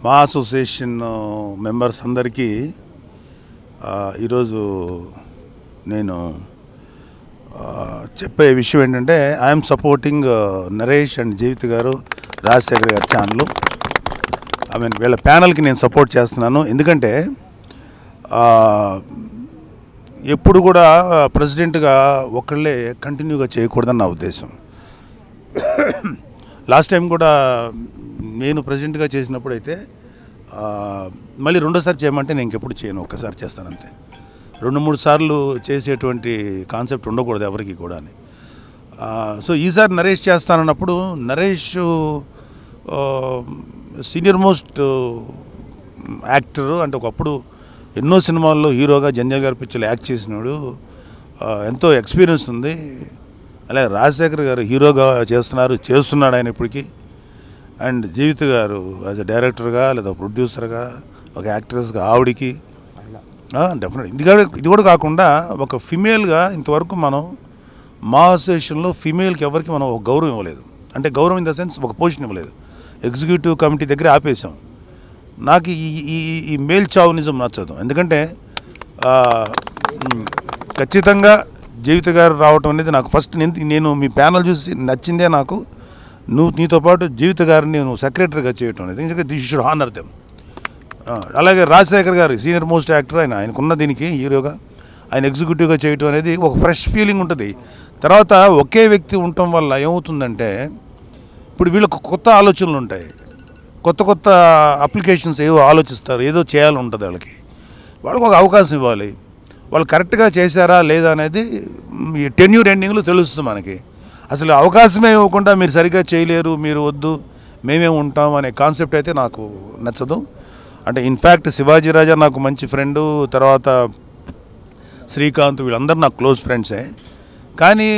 మా association members అందరికీ ఈరోజు నేను చెప్పే విషయం ఏంటంటే ఐఎమ్ సపోర్టింగ్ నరేష్ అండ్ జీవిత్ గారు రాజశేఖర్ గారి ఛానల్. వీళ్ళ ప్యానల్కి నేను సపోర్ట్ చేస్తున్నాను. ఎందుకంటే ఎప్పుడు కూడా ప్రెసిడెంట్గా ఒకళ్ళే కంటిన్యూగా చేయకూడదని నా ఉద్దేశం. లాస్ట్ టైం కూడా నేను ప్రెసిడెంట్గా చేసినప్పుడు అయితే మళ్ళీ రెండోసారి చేయమంటే నేను ఇంకెప్పుడు చేయను, ఒక్కసారి చేస్తాను అంతే. 2-3 సార్లు చేసేటువంటి కాన్సెప్ట్ ఉండకూడదు ఎవరికి కూడా అని. సో ఈసారి నరేష్ చేస్తానన్నప్పుడు నరేష్ సీనియర్ మోస్ట్ యాక్టర్ అంటే ఒకప్పుడు ఎన్నో సినిమాల్లో హీరోగా జంజల్ గారి పిక్చర్లో యాక్ట్ చేసినాడు, ఎంతో ఎక్స్పీరియన్స్ ఉంది. అలాగే రాజశేఖర్ గారు హీరోగా చేస్తున్నాడు ఆయన ఇప్పటికీ. అండ్ జీవిత్ గారు యాజ్ ఎ డైరెక్టర్గా లేదా ప్రొడ్యూసర్గా ఒక యాక్ట్రెస్గా ఆవిడికి డెఫినెట్ ఇది కూడా కాకుండా ఒక ఫిమేల్గా ఇంతవరకు మనం మా అసోసియేషన్లో ఫిమేల్కి ఎవరికి మనం ఒక గౌరవం ఇవ్వలేదు. అంటే గౌరవం ఇన్ ద సెన్స్ ఒక పొజిషన్ ఇవ్వలేదు. ఎగ్జిక్యూటివ్ కమిటీ దగ్గర ఆపేసాం. నాకు ఈ మేల్ చావునిజం నచ్చదు. ఎందుకంటే ఖచ్చితంగా జీవిత గారు రావటం అనేది నాకు ఫస్ట్ నేను మీ ప్యానల్ చూసి నచ్చిందే నాకు. నీతో పాటు జీవిత గారిని నువ్వు సెక్రటరీగా చేయటం అనేది ఎందుకంటే దిస్ షుడ్ హానర్ దెమ్. అలాగే రాజశేఖర్ గారు సీనియర్ మోస్ట్ యాక్టర్, ఆయనకున్న దీనికి హీరోగా ఆయన ఎగ్జిక్యూటివ్గా చేయటం అనేది ఒక ఫ్రెష్ ఫీలింగ్ ఉంటుంది. తర్వాత ఒకే వ్యక్తి ఉండటం వల్ల ఏమవుతుందంటే ఇప్పుడు వీళ్ళకు కొత్త ఆలోచనలు ఉంటాయి, కొత్త అప్లికేషన్స్ ఏవో ఆలోచిస్తారు, ఏదో చేయాలని ఉంటుంది వాళ్ళకి ఒక అవకాశం ఇవ్వాలి. వాళ్ళు కరెక్ట్గా చేశారా లేదా అనేది ఈ టెన్యూర్ ఎండింగ్లో తెలుస్తుంది మనకి. అసలు అవకాశమే ఇవ్వకుండా మీరు సరిగ్గా చేయలేరు, మీరు వద్దు, మేమే ఉంటాం అనే కాన్సెప్ట్ అయితే నాకు నచ్చదు. అంటే ఇన్ఫ్యాక్ట్ శివాజీ రాజా నాకు మంచి ఫ్రెండు, తర్వాత శ్రీకాంత్, వీళ్ళందరూ నాకు క్లోజ్ ఫ్రెండ్సే. కానీ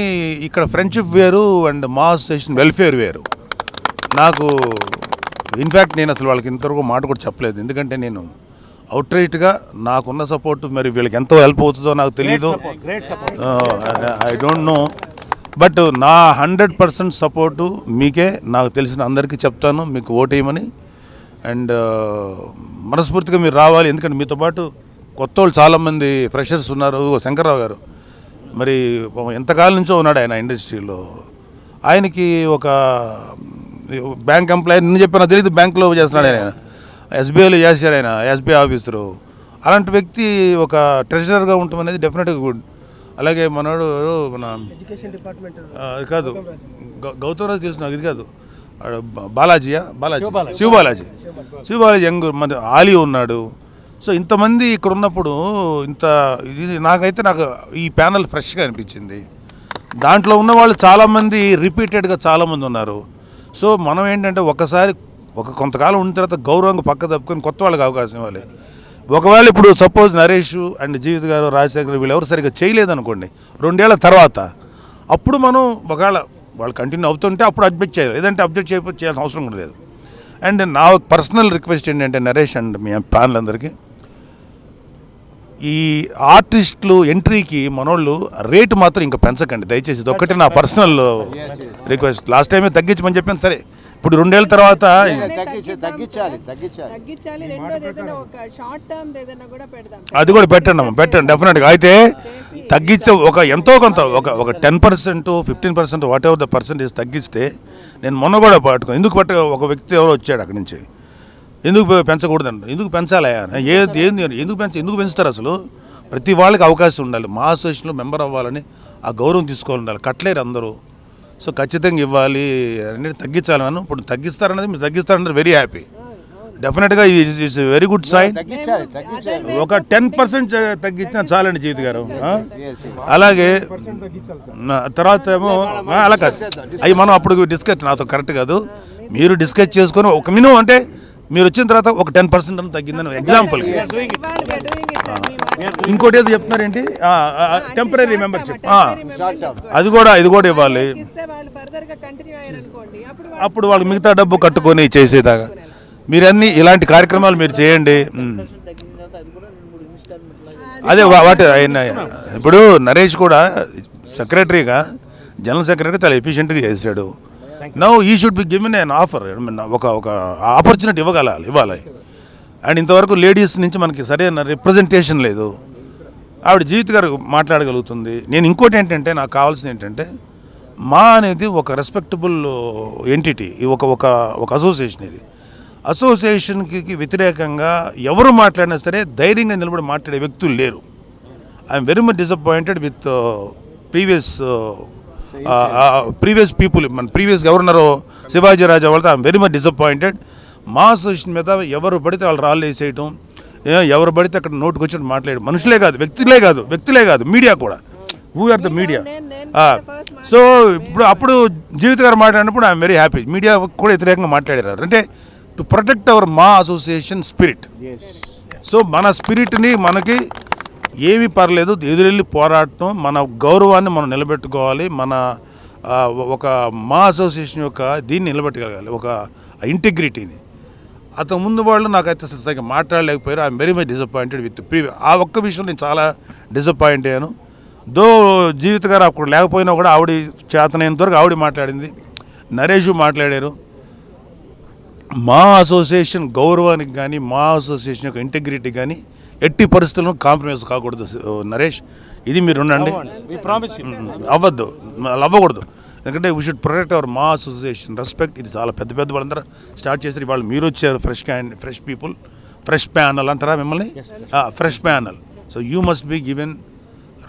ఇక్కడ ఫ్రెండ్షిప్ వేరు అండ్ మా అసోసియేషన్ వెల్ఫేర్ వేరు. నాకు ఇన్ఫ్యాక్ట్ నేను అసలు వాళ్ళకి ఇంతవరకు మాట కూడా చెప్పలేదు. ఎందుకంటే నేను అవుట్రైట్గా నాకున్న సపోర్ట్ మరి వీళ్ళకి ఎంతో హెల్ప్ అవుతుందో నాకు తెలీదు, ఐ డోంట్ నో. బట్ నా 100% సపోర్టు మీకే, నాకు తెలిసిన అందరికీ చెప్తాను మీకు ఓటేయమని. అండ్ మనస్ఫూర్తిగా మీరు రావాలి. ఎందుకంటే మీతో పాటు కొత్త వాళ్ళు చాలామంది ఫ్రెషర్స్ ఉన్నారు. శంకర్రావు గారు మరి ఎంతకాలం నుంచో ఉన్నాడు ఆయన ఇండస్ట్రీలో. ఆయనకి ఒక బ్యాంక్ ఎంప్లాయీ నిన్న చెప్పిన తెలియదు, బ్యాంకులో చేస్తున్నాడు ఆయన, ఎస్బీఐలో చేశారు ఆయన, ఎస్బీఐ ఆఫీసరు. అలాంటి వ్యక్తి ఒక ట్రెజరర్గా ఉండటం అనేది డెఫినెట్గా గుడ్. అలాగే మనోడు మన ఎడ్యుకేషన్ డిపార్ట్మెంట్ కాదు, గౌతమ్ రాజు తెలుసు నాకు, ఇది కాదు శివబాలాజీ యంగ్, మన ఆలీ ఉన్నాడు. సో ఇంతమంది ఇక్కడ ఉన్నప్పుడు ఇది నాకు ఈ ప్యానల్ ఫ్రెష్గా అనిపించింది. దాంట్లో ఉన్న వాళ్ళు చాలామంది రిపీటెడ్గా చాలామంది ఉన్నారు. సో మనం ఏంటంటే ఒకసారి కొంతకాలం ఉన్న తర్వాత గౌరవంగా పక్క తప్పుకొని కొత్త వాళ్ళకి అవకాశం ఇవ్వాలి. ఒకవేళ ఇప్పుడు సపోజ్ నరేష్ అండ్ జీవిత్ గారు, రాజశేఖర్ వీళ్ళు ఎవరు సరిగ్గా చేయలేదనుకోండి, 2 ఏళ్ల తర్వాత అప్పుడు మనం ఒకవేళ వాళ్ళు కంటిన్యూ అవుతుంటే అప్పుడు అబ్జెక్ట్ చేయాలి, లేదంటే అబ్జెక్ట్ చేయాల్సిన అవసరం కూడా లేదు. అండ్ నా పర్సనల్ రిక్వెస్ట్ ఏంటంటే నరేష్ అండ్ మీ ప్యానల్ అందరికీ, ఈ ఆర్టిస్టులు ఎంట్రీకి మనోళ్ళు రేటు మాత్రం ఇంకా పెంచకండి దయచేసి. ఇది ఒక్కటే నా పర్సనల్ రిక్వెస్ట్. లాస్ట్ టైమే తగ్గించమని చెప్పాను, సరే ఇప్పుడు 2 ఏళ్ల తర్వాత అది కూడా పెట్టండి డెఫినెట్గా. అయితే తగ్గిస్తే ఎంతో కొంత ఒక 10%, 15%, వాట్ ఎవర్ ద పర్సెంటేజ్ తగ్గిస్తే, నేను మొన్న కూడా ఎందుకు ఒక వ్యక్తి ఎవరో వచ్చాడు అక్కడి నుంచి, ఎందుకు పెంచకూడదండి, ఎందుకు పెంచాలి, ఎందుకు పెంచుతారు అసలు? ప్రతి వాళ్ళకి అవకాశం ఉండాలి, మా అసోసియేషన్లో మెంబర్ అవ్వాలని ఆ గౌరవం తీసుకోవాలి ఉండాలి, కట్టలేరు అందరూ. సో ఖచ్చితంగా ఇవ్వాలి అనేది తగ్గించాలని. ఇప్పుడు తగ్గిస్తారనేది మీరు తగ్గిస్తారన్నది వెరీ హ్యాపీ. డెఫినెట్గా ఇట్స్ వెరీ గుడ్ సైన్. ఒక 10% తగ్గించినా చాలండి జీవిత గారు. అలాగే తర్వాత ఏమో అలా కాదు, అవి మనం అప్పుడు డిస్కస్, నాతో కరెక్ట్ కాదు, మీరు డిస్కస్ చేసుకొని ఒక మినిమం అంటే మీరు వచ్చిన తర్వాత ఒక 10% అని తగ్గిందని ఎగ్జాంపుల్కి. ఇంకోటి ఏదో చెప్తున్నారేంటి, టెంపరీ మెంబర్షిప్, ఇది కూడా ఇవ్వాలి. అప్పుడు వాళ్ళు మిగతా డబ్బు కట్టుకొని చేసేదాకా మీరన్నీ ఇలాంటి కార్యక్రమాలు మీరు చేయండి. అదే ఆయన ఇప్పుడు నరేష్ కూడా సెక్రటరీగా, జనరల్ సెక్రటరీగా చాలా ఎఫిషియెంట్గా చేశాడు. నౌ ఈ should be given an offer, ఒక ఆపర్చునిటీ ఇవ్వాలి. అండ్ ఇంతవరకు లేడీస్ నుంచి మనకి సరైన రిప్రజెంటేషన్ లేదు. ఆవిడ జీవిత గారు మాట్లాడగలుగుతుంది. నేను ఇంకోటి ఏంటంటే నాకు కావాల్సింది ఏంటంటే మా అనేది ఒక రెస్పెక్టబుల్ ఎంటిటీ, ఒక అసోసియేషన్. ఇది అసోసియేషన్కి వ్యతిరేకంగా ఎవరు మాట్లాడినా సరే ధైర్యంగా నిలబడి మాట్లాడే వ్యక్తులు లేరు. I'm very much disappointed with previous people. మన ప్రీవియస్ ఎవరున్నారో శివాజీ రాజా వాళ్ళతో ఐఎమ్ వెరీ మచ్ డిసప్పాయింటెడ్. మా అసోసియేషన్ మీద ఎవరు పడితే వాళ్ళు రాళ్ళు వేసేయటం, ఎవరు పడితే అక్కడ నోటుకు వచ్చి మాట్లాడడం, మనుషులే కాదు వ్యక్తులే కాదు మీడియా కూడా. Who are the media? So అప్పుడు జీవిత గారు మాట్లాడినప్పుడు ఐఎమ్ వెరీ హ్యాపీ. మీడియా కూడా వ్యతిరేకంగా మాట్లాడారు. అంటే టు ప్రొటెక్ట్ అవర్ మా అసోసియేషన్ స్పిరిట్. సో మన స్పిరిట్ని మనకి ఏమీ పర్లేదు, ఎదురెళ్ళి పోరాడటం, మన గౌరవాన్ని మనం నిలబెట్టుకోవాలి. మన ఒక మా అసోసియేషన్ యొక్క దీన్ని నిలబెట్టగలగాలి, ఒక ఇంటిగ్రిటీని. అంతకు ముందు వాళ్ళు నాకైతే సరిగ్గా మాట్లాడలేకపోయారు. I'm very much disappointed with ఆ ఒక్క విషయం నేను చాలా డిసప్పాయింట్ అయ్యాను. దో జీవిత గారు అప్పుడు లేకపోయినా కూడా ఆవిడ చేతనైనంత వరకు ఆవిడ మాట్లాడింది, నరేష్ మాట్లాడారు. మా అసోసియేషన్ గౌరవానికి కానీ మా అసోసియేషన్ యొక్క ఇంటిగ్రిటీ కానీ ఎట్టి పరిస్థితులను కాంప్రమైజ్ కాకూడదు నరేష్. ఇది మీరు ఉండండి, అవ్వకూడదు. ఎందుకంటే వీ షుడ్ ప్రొటెక్ట్ అవర్ మా అసోసియేషన్ రెస్పెక్ట్. ఇది చాలా పెద్ద వాళ్ళందరూ స్టార్ట్ చేశారు. ఇవాళ మీరు వచ్చారు, ఫ్రెష్ పీపుల్, ఫ్రెష్ ప్యానల్ అంటారా మిమ్మల్ని, fresh panel. So you must be given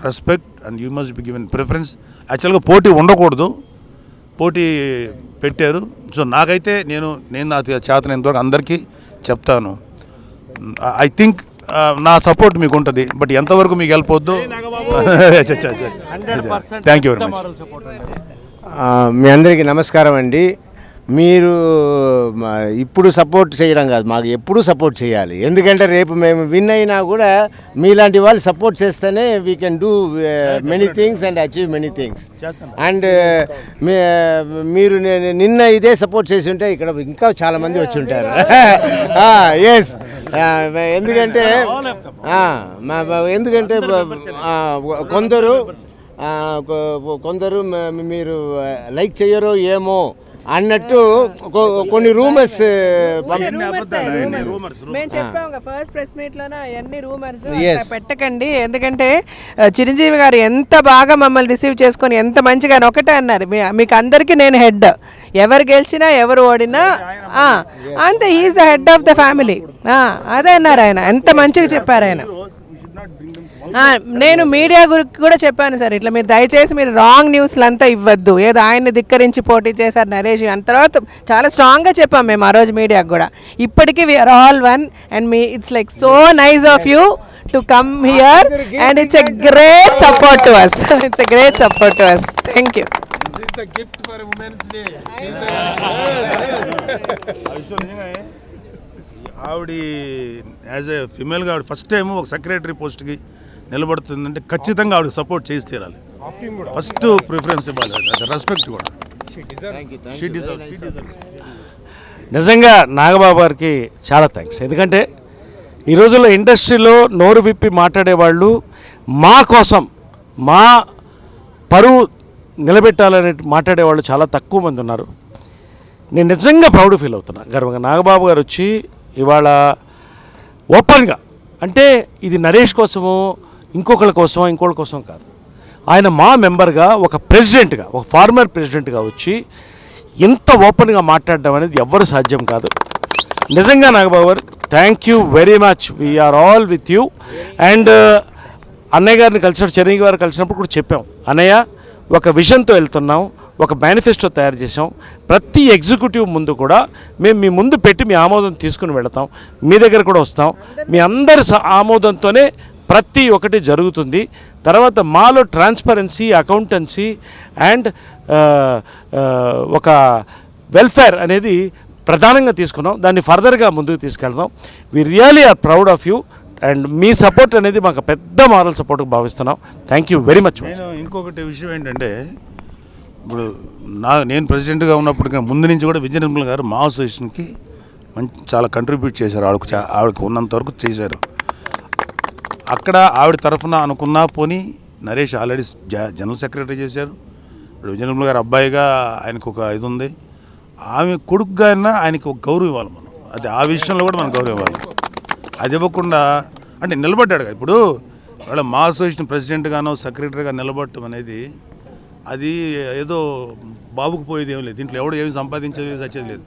respect and you must be given preference. యాక్చువల్గా పోటీ ఉండకూడదు, పోటీ పెట్టారు. సో నాకైతే నేను నా చేతనంతవరకు అందరికీ చెప్తాను. ఐ థింక్ నా సపోర్ట్ మీకు ఉంటుంది, బట్ ఎంతవరకు మీకు హెల్ప్ అవుద్దు. Thank you very much. మీ అందరికీ నమస్కారం అండి. మీరు ఇప్పుడు సపోర్ట్ చేయడం కాదు, మాకు ఎప్పుడూ సపోర్ట్ చేయాలి. ఎందుకంటే రేపు మేము విన్ అయినా కూడా మీలాంటి వాళ్ళు సపోర్ట్ చేస్తేనే we can do many things and achieve many things. And మీరు నిన్న ఇదే సపోర్ట్ చేసి ఉంటే ఇక్కడ ఇంకా చాలామంది వచ్చి ఉంటారు. ఎస్, ఎందుకంటే కొందరు మీరు లైక్ చేయరో ఏమో అన్నట్టు కొన్ని రూమర్స్ ఫస్ట్ ప్రెస్ మీట్ లోనే అన్ని రూమర్స్ పెట్టకండి. ఎందుకంటే చిరంజీవి గారు ఎంత బాగా మమ్మల్ని రిసీవ్ చేసుకొని ఎంత మంచిగా ఒకటే అన్నారు, మీకు అందరికీ నేను హెడ్, ఎవరు గెలిచినా ఎవరు ఓడినా అంతే, he's the head of the family. అదే అన్నారు ఆయన, ఎంత మంచిగా చెప్పారు ఆయన. నేను మీడియా గురించి కూడా చెప్పాను సార్, ఇట్లా మీరు దయచేసి మీరు రాంగ్ న్యూస్లు అంతా ఇవ్వద్దు, ఏదో ఆయన్ని ధిక్కరించి పోటీ చేశారు నరేష్ అని. తర్వాత చాలా స్ట్రాంగ్గా చెప్పాం మేము ఆ రోజు మీడియాకు కూడా. ఇప్పటికీ we are all one and me it's like so nice of you to come here and it's a great support to us. It's a great support to us. Thank you. ఆవిడ యాజ్ ఏ ఫిమేల్గా ఆవిడ first time ఒక secretary పోస్ట్కి నిలబడుతుందంటే ఖచ్చితంగా ఆవిడకి support చేసి తీరాలి. First preference ఇవ్వాలి, రెస్పెక్ట్ కూడా. నిజంగా నాగబాబు గారికి చాలా థ్యాంక్స్. ఎందుకంటే ఈ రోజుల్లో ఇండస్ట్రీలో నోరు విప్పి మాట్లాడేవాళ్ళు మా కోసం, మా పరువు నిలబెట్టాలని మాట్లాడేవాళ్ళు చాలా తక్కువ మంది ఉన్నారు. నేను నిజంగా ప్రౌడ్ ఫీల్ అవుతున్నా, గర్వంగా. నాగబాబు గారు వచ్చి ఇవాళ ఓపెన్గా, అంటే ఇది నరేష్ కోసమో ఇంకొకళ్ళ కోసం కాదు, ఆయన మా మెంబర్గా, ఒక ప్రెసిడెంట్గా, ఒక ఫార్మర్ ప్రెసిడెంట్గా వచ్చి ఇంత ఓపెన్గా మాట్లాడడం అనేది ఎవ్వరు సాధ్యం కాదు. నిజంగా నాగబాబు గారు thank you very much. We are all with you. And అన్నయ్య గారిని కలిసినప్పుడు, చిరంజీవి గారు కలిసినప్పుడు కూడా చెప్పాం, అన్నయ్య ఒక విజన్తో వెళ్తున్నాం, ఒక మేనిఫెస్టో తయారు చేసాం, ప్రతి ఎగ్జిక్యూటివ్ ముందు కూడా మేము మీ ముందు పెట్టి మీ ఆమోదం తీసుకుని వెళతాం, మీ దగ్గర కూడా వస్తాం, మీ అందరి ఆమోదంతోనే ప్రతి ఒక్కటి జరుగుతుంది. తర్వాత మాలో ట్రాన్స్పరెన్సీ, అకౌంటెన్సీ అండ్ ఒక వెల్ఫేర్ అనేది ప్రధానంగా తీసుకున్నాం. దాన్ని ఫర్దర్గా ముందుకు తీసుకెళ్తాం. We really are proud of you and మీ సపోర్ట్ అనేది మాకు పెద్ద మారల్ సపోర్ట్గా భావిస్తున్నాం. Thank you very much. నేను ఇంకొకటి విషయం ఏంటంటే, ఇప్పుడు నేను ప్రెసిడెంట్గా ఉన్నప్పటికీ ముందు నుంచి కూడా విజయ నిర్మల గారు మా అసోసియేషన్కి చాలా కంట్రిబ్యూట్ చేశారు. ఆవిడకు ఉన్నంత వరకు చేశారు. అక్కడ ఆవిడ తరఫున అనుకున్నా పోనీ నరేష్ ఆల్రెడీ జనరల్ సెక్రటరీ చేశారు. ఇప్పుడు విజయ నిర్మల గారు అబ్బాయిగా ఆయనకు ఒక ఇది ఉంది. ఆమె కొడుకుగా అయినా ఆయనకి ఒక గౌరవం ఇవ్వాలి మనం. అది ఆ విషయంలో కూడా మనం గౌరవం ఇవ్వాలి. అది ఇవ్వకుండా అంటే నిలబడ్డాడు కదా. ఇప్పుడు వాళ్ళ మా అసోసియేషన్ ప్రెసిడెంట్గానో సెక్రటరీగా నిలబడటం అనేది అది ఏదో బాబుకు పోయేది ఏం లేదు. దీంట్లో ఎవడు ఏమి సంపాదించేది వచ్చేది లేదు,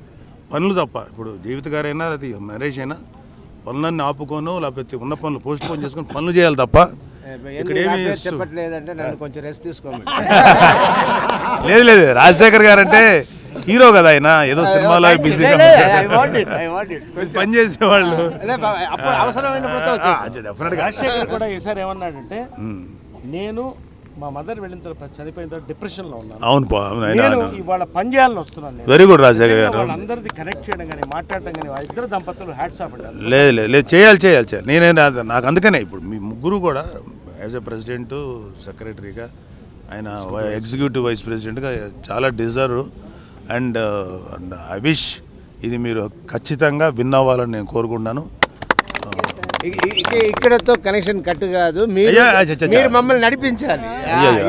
పనులు తప్ప. ఇప్పుడు జీవిత గారైనా అది నరేష్ అయినా పనులన్నీ ఆపుకోను, లేకపోతే ఉన్న పనులు పోస్ట్ పోన్ చేసుకొని పనులు చేయాలి తప్ప ఇక్కడ ఏమి చెప్పట్లేదంటే నన్ను కొంచెం రెస్ట్ తీసుకోండి. లేదు లేదు. రాజశేఖర్ గారు అంటే హీరో కదా, ఆయన ఏదో సినిమాలో బిజీగా పని చేసేవాళ్ళు. రాజశేఖర్ కూడా ఈసారి ఏమన్నాడంటే, నేను మా మదర్ వెళ్ళిన తర్వాత చనిపోయిన తర్వాత డిప్రెషన్లో ఉన్నాను. అవును, ఇవాళ పని చేయాలని వస్తున్నాను. వెరీ గుడ్ రాజశేఖర్ గారు. వాళ్ళందరిది కనెక్ట్ చేయడం కానీ మాట్లాడటం కానీ ఇద్దరు దంపతులు హ్యాట్స్ ఆఫ్ అంటారు. లేదు లేదు లేదు, చేయాలి చేయాలి చేయాలి. నేనే నాకు అందుకనే ఇప్పుడు మీ ముగ్గురు కూడా యాజ్ ఎ ప్రెసిడెంట్, సెక్రటరీగా, ఆయన ఎగ్జిక్యూటివ్ వైస్ ప్రెసిడెంట్గా చాలా డిజర్వ్. అండ్ ఐ విష్ ఇది మీరు ఖచ్చితంగా విన్ అవ్వాలని నేను కోరుకుంటున్నాను. ఇక్కడతో కనెక్షన్ కట్ కాదు, మీరు మమ్మల్ని నడిపించాలి.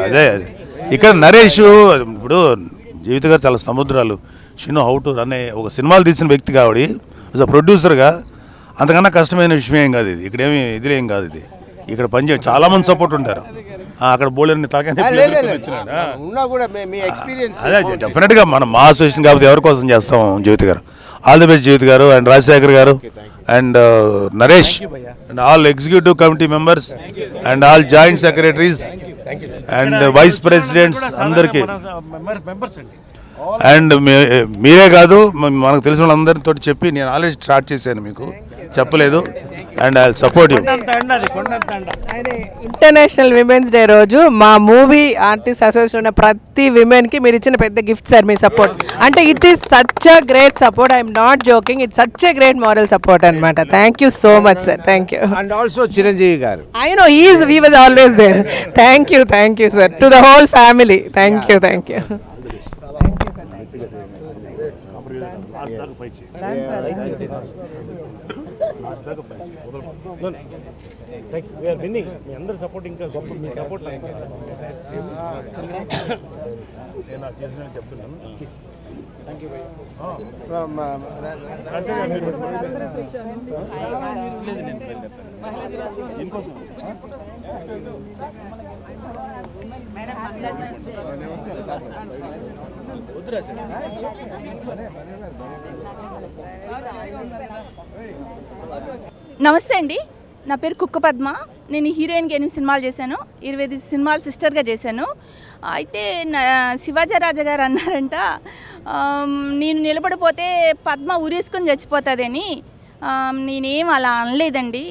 అదే అదే ఇక్కడ నరేష్ ఇప్పుడు జీవిత గారు చాలా సముద్రాలు షినో హౌ టు రన్ ఒక సినిమాలు తీసిన వ్యక్తి కాబట్టి యాజ్ అ ప్రొడ్యూసర్గా అంతకన్నా కష్టమైన విషయం ఏం కాదు ఇది. ఇక్కడేమి ఎదురేం కాదు ఇది. ఇక్కడ పనిచేయడం చాలామంది సపోర్ట్ ఉంటారు. అక్కడ బోలెన్ని అదే డెఫినెట్గా మనం మా అసోసియేషన్ కాబట్టి ఎవరి కోసం చేస్తాం. జీవిత గారు ఆల్ ది బెస్ట్. జీవిత గారు అండ్ రాజశేఖర్ గారు and Naresh and all executive committee members and all joint secretaries and vice presidents అందరికీ. అండ్ మీరే కాదు, మనకు తెలిసిన వాళ్ళందరితో చెప్పి నేను ఆల్రెడీ స్టార్ట్ చేశాను, మీకు చెప్పలేదు. And I will support you. International women's day రోజు మా మూవీ ఆర్టిస్ట్ అసోసియేషన్ ఉన్న ప్రతి విమెన్కి మీరు ఇచ్చిన పెద్ద గిఫ్ట్ సార్, మీ సపోర్ట్. అంటే it is such a great support. I'm not joking, it's such a great moral support అనమాట. Thank you so much sir. Thank you. And also Chiranjeevi garu, I know he was always there. Thank you sir, to the whole family. Thank you. మీ అందరి support ఇంకా గొప్ప. మీ support చెప్తున్నాను. నమస్తే అండి, నా పేరు కుక్క పద్మ. నేను హీరోయిన్గా 8 సినిమాలు చేశాను, 25 సినిమాలు సిస్టర్గా చేశాను. అయితే శివాజీ రాజా గారు అన్నారంట, నేను నిలబడిపోతే పద్మ ఉరేసుకొని చచ్చిపోతుందని. నేనేం అలా అనలేదండి.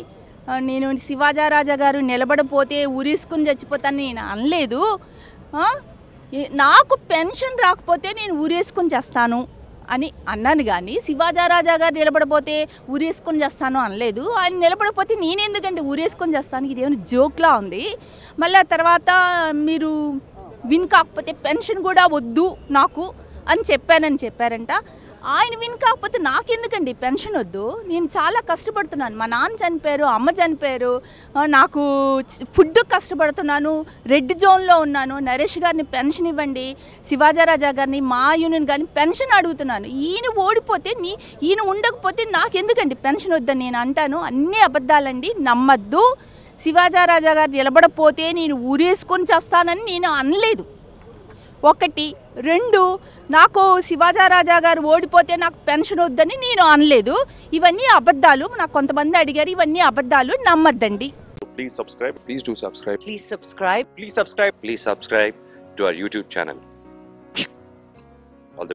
నేను శివాజీ రాజా గారు నిలబడిపోతే ఉరేసుకొని చచ్చిపోతాను నేను అనలేదు. నాకు పెన్షన్ రాకపోతే నేను ఉరేసుకొని చేస్తాను అని అన్నాను, కానీ శివాజీ రాజా గారు నిలబడిపోతే ఊరేసుకొని చేస్తాను అనలేదు. ఆయన నిలబడిపోతే నేనెందుకంటే ఊరేసుకొని చేస్తాను, ఇదేమైనా జోక్లా ఉంది. మళ్ళీ తర్వాత మీరు విన్ కాకపోతే పెన్షన్ కూడా వద్దు నాకు అని చెప్పారంట. ఆయన విన్ కాకపోతే నాకెందుకండి పెన్షన్ వద్దు, నేను చాలా కష్టపడుతున్నాను. మా నాన్న చనిపోయారు, అమ్మ చనిపోయారు, నాకు ఫుడ్ కష్టపడుతున్నాను, రెడ్ జోన్లో ఉన్నాను. నరేష్ గారిని పెన్షన్ ఇవ్వండి, శివాజీ రాజా గారిని, మా యూనియన్ గారిని పెన్షన్ అడుగుతున్నాను. ఈయన ఓడిపోతే ఈయన ఉండకపోతే నాకెందుకండి పెన్షన్ వద్దని నేను అంటాను. అన్నీ అబద్ధాలండి, నమ్మద్దు. శివాజీ రాజా గారు నిలబడపోతే నేను ఊరేసుకొని చేస్తానని నేను అనలేదు. 1, 2 నాకు శివాజీ రాజా గారు ఓడిపోతే నాకు పెన్షన్ వద్దని నేను అనలేదు. ఇవన్నీ అబద్ధాలు. నాకు కొంతమంది అడిగారు, ఇవన్నీ అబద్ధాలు, నమ్మద్దండి. Please subscribe. Please do subscribe. Please subscribe. Please subscribe. Please subscribe to our YouTube channel.